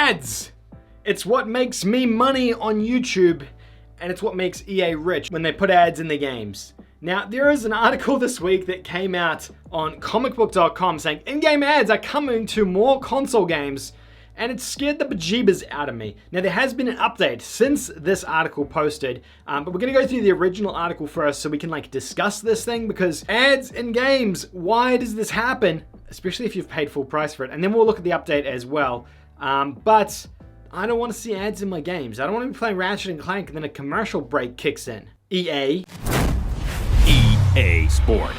Ads! It's what makes me money on YouTube, and it's what makes EA rich when they put ads in their games. Now, there is an article this week that came out on comicbook.com saying in-game ads are coming to more console games, and it scared the bejeebers out of me. Now, there has been an update since this article posted, but we're gonna go through the original article first so we can discuss this thing, because ads in games, why does this happen? Especially if you've paid full price for it. And then we'll look at the update as well. But I don't want to see ads in my games. I don't want to be playing Ratchet and Clank and then a commercial break kicks in. EA Sports.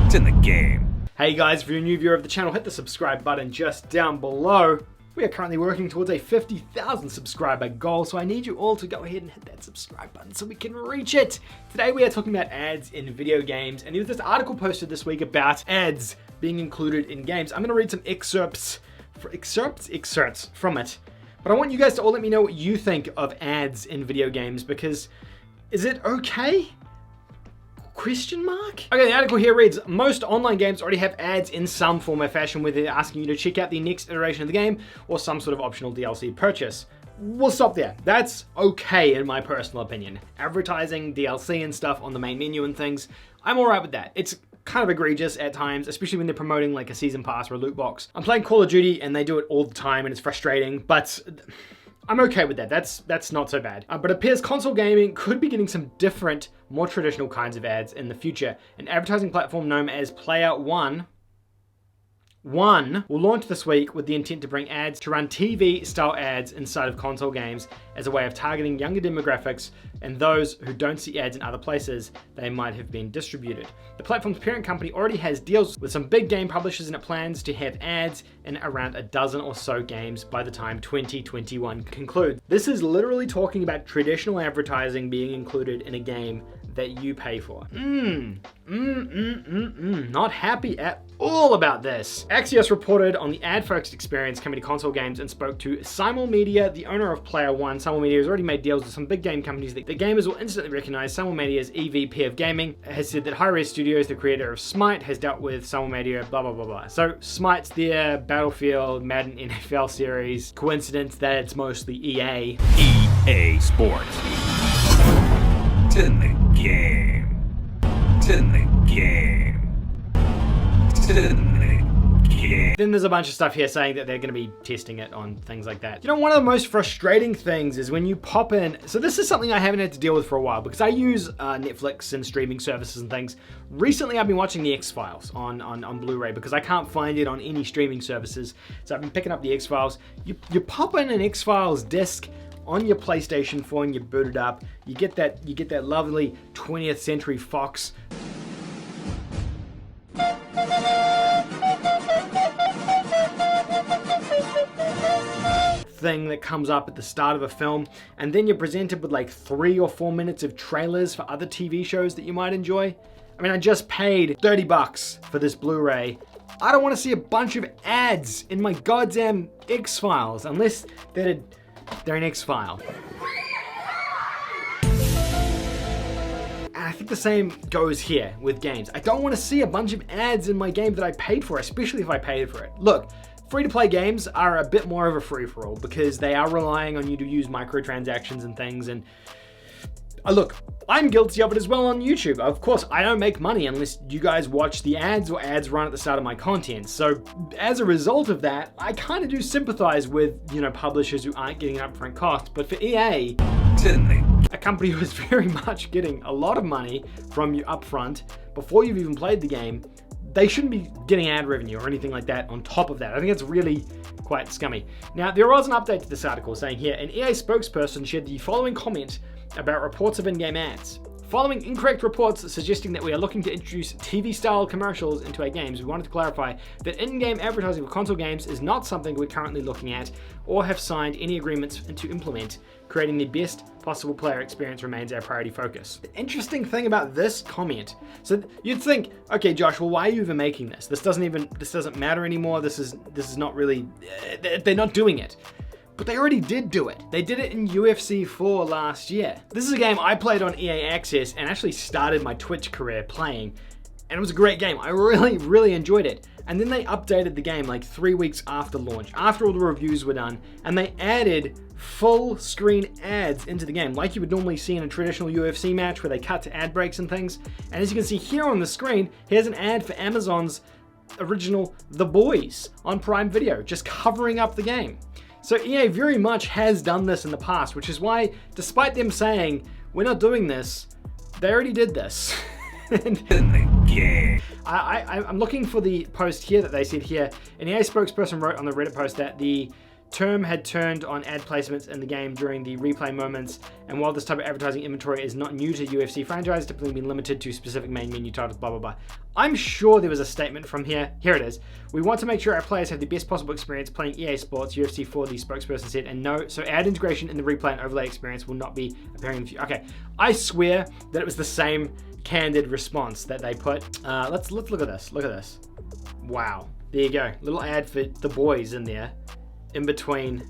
It's in the game. Hey guys, if you're a new viewer of the channel, hit the subscribe button just down below. We are currently working towards a 50,000 subscriber goal, so I need you all to go ahead and hit that subscribe button so we can reach it. Today we are talking about ads in video games, and there was this article posted this week about ads being included in games. I'm gonna read some excerpts from it. But I want you guys to all let me know what you think of ads in video games, because is it okay? Question mark? Okay, the article here reads, most online games already have ads in some form or fashion, whether they're asking you to check out the next iteration of the game or some sort of optional DLC purchase. We'll stop there. That's okay in my personal opinion. Advertising, DLC and stuff on the main menu and things, I'm alright with that. It's kind of egregious at times, especially when they're promoting a season pass or a loot box. I'm playing Call of Duty and they do it all the time and it's frustrating, but I'm okay with that. That's not so bad. But it appears console gaming could be getting some different, more traditional kinds of ads in the future. An advertising platform known as Player One will launch this week with the intent to bring ads to run TV-style ads inside of console games as a way of targeting younger demographics and those who don't see ads in other places they might have been distributed. The platform's parent company already has deals with some big game publishers, and it plans to have ads in around a dozen or so games by the time 2021 concludes. This is literally talking about traditional advertising being included in a game that you pay for. Not happy at all about this. Axios reported on the ad-focused experience coming to console games and spoke to Simul Media, the owner of Player One. Simul Media has already made deals with some big game companies that the gamers will instantly recognize. Simul Media's EVP of Gaming has said that Hi-Rez Studios, the creator of Smite, has dealt with Simul Media, blah, blah, blah, blah. So Smite's their Battlefield, Madden NFL series. Coincidence that it's mostly EA. EA Sports. It's in the game. It's in the game. It's in the game. Then there's a bunch of stuff here saying that they're going to be testing it on things like that. You know, one of the most frustrating things is when you pop in, so this is something I haven't had to deal with for a while because I use Netflix and streaming services and things. Recently I've been watching the X-Files on Blu-ray because I can't find it on any streaming services. So I've been picking up the X-Files. You pop in an X-Files disc on your PlayStation 4 and you boot it up. You get that lovely 20th Century Fox thing that comes up at the start of a film, and then you're presented with 3 or 4 minutes of trailers for other TV shows that you might enjoy. I mean, I just paid $30 for this Blu-ray. I don't want to see a bunch of ads in my goddamn X-Files unless they're an X-File. And I think the same goes here with games. I don't want to see a bunch of ads in my game that I paid for, especially if I paid for it. Look, free-to-play games are a bit more of a free-for-all because they are relying on you to use microtransactions and things, and look, I'm guilty of it as well on YouTube. Of course, I don't make money unless you guys watch the ads or ads run at the start of my content. So as a result of that, I kind of do sympathize with, publishers who aren't getting an upfront cost. But for EA, a company who is very much getting a lot of money from you upfront before you've even played the game, they shouldn't be getting ad revenue or anything like that on top of that. I think it's really quite scummy. Now, there was an update to this article saying here, an EA spokesperson shared the following comment about reports of in-game ads. Following incorrect reports suggesting that we are looking to introduce TV-style commercials into our games, we wanted to clarify that in-game advertising for console games is not something we're currently looking at or have signed any agreements to implement. Creating the best possible player experience remains our priority focus. The interesting thing about this comment, so you'd think, okay, Josh, well, why are you even making this? This doesn't matter anymore. This is not really, they're not doing it. But they already did do it. They did it in UFC 4 last year. This is a game I played on EA Access and actually started my Twitch career playing. And it was a great game. I really, really enjoyed it. And then they updated the game like 3 weeks after launch, after all the reviews were done, and they added full screen ads into the game, like you would normally see in a traditional UFC match where they cut to ad breaks and things. And as you can see here on the screen, here's an ad for Amazon's original The Boys on Prime Video, just covering up the game. So EA very much has done this in the past, which is why, despite them saying, we're not doing this, they already did this. I'm looking for the post here that they said here. An EA spokesperson wrote on the Reddit post that the term had turned on ad placements in the game during the replay moments, and while this type of advertising inventory is not new to UFC franchise, typically been limited to specific main menu titles, blah, blah, blah. I'm sure there was a statement from here. Here it is. We want to make sure our players have the best possible experience playing EA Sports, UFC 4, the spokesperson said, and no, so ad integration in the replay and overlay experience will not be appearing in the future. Okay, I swear that it was the same candid response that they put. Let's look at this. Look at this. Wow. There you go. Little ad for The Boys in there, in between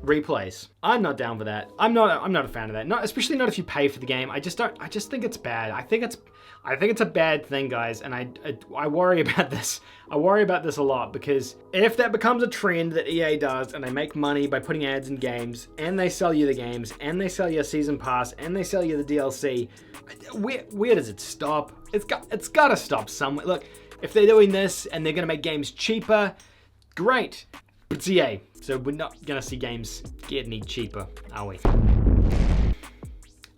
replays. I'm not down for that. I'm not a fan of that. Not especially not if you pay for the game. I just think it's bad. I think it's a bad thing, guys, and I worry about this. I worry about this a lot, because if that becomes a trend that EA does and they make money by putting ads in games, and they sell you the games, and they sell you a season pass, and they sell you the DLC, where does it stop? It's got to stop somewhere. Look, if they're doing this and they're going to make games cheaper, great. But it's EA, so we're not going to see games get any cheaper, are we?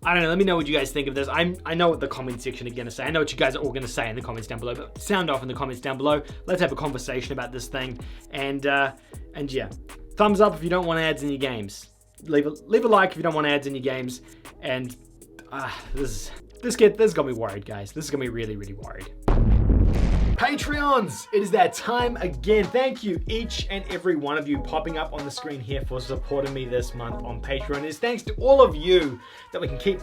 I don't know, let me know what you guys think of this. I know what the comment section are going to say. I know what you guys are all going to say in the comments down below, but sound off in the comments down below. Let's have a conversation about this thing. And yeah, thumbs up if you don't want ads in your games. Leave a like if you don't want ads in your games. And this got me worried, guys. This is going to be really, really worried. Patreons, it is that time again. Thank you each and every one of you popping up on the screen here for supporting me this month on Patreon. It is thanks to all of you that we can keep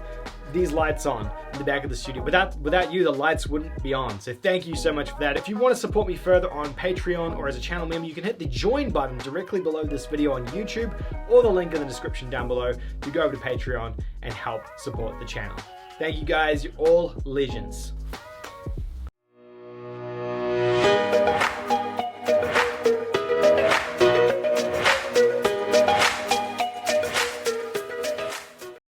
these lights on in the back of the studio. Without you, the lights wouldn't be on. So thank you so much for that. If you want to support me further on Patreon or as a channel member, you can hit the join button directly below this video on YouTube, or the link in the description down below to go over to Patreon and help support the channel. Thank you guys, you're all legends.